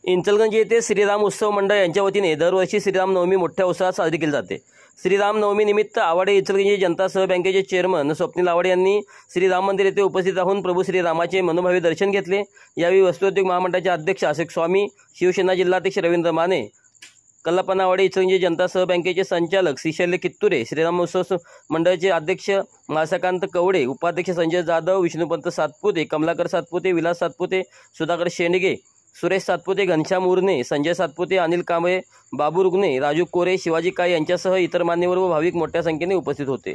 इंचलगंज येथे श्रीराम उत्सव मंडळ यांच्या वतीने दरवर्षी श्रीराम नवमी मोठ्या उत्साहात साजरी केली जाते। श्रीराम नवमी निमित्त आवाडे इंचलगंज जनता सह बँकेचे चेअरमन स्वप्नील आवाडे यांनी श्रीराम मंदिर येथे उपस्थित राहून प्रभू श्रीरामाचे मनोभावे दर्शन घेतले। यावेळी वस्त्रोद्योग महामंडळाचे अध्यक्ष आशिक स्वामी, शिवसेना जिल्हाध्यक्ष रवींद्र माने, कल्लापना आवाडे इंचलगंज जनता सह बँकेचे संचालक श्रीशैल्य कित्तुरे, श्रीराम उत्सव मंडळाचे अध्यक्ष माळसाकांत कवडे, उपाध्यक्ष संजय जाधव, विष्णुपंत सातपुते, कमलाकर सातपुते, विलास सातपुते, सुधाकर शेंडगे, सुरेश सातपुते, घनश्याम उर्ने, संजय सातपुते, अनिल कांबळे, बाबू रुग्णे, राजू कोरे, शिवाजी काळे यांच्यासह इतर मान्यवर व भाविक मोठ्या संख्येने उपस्थित होते।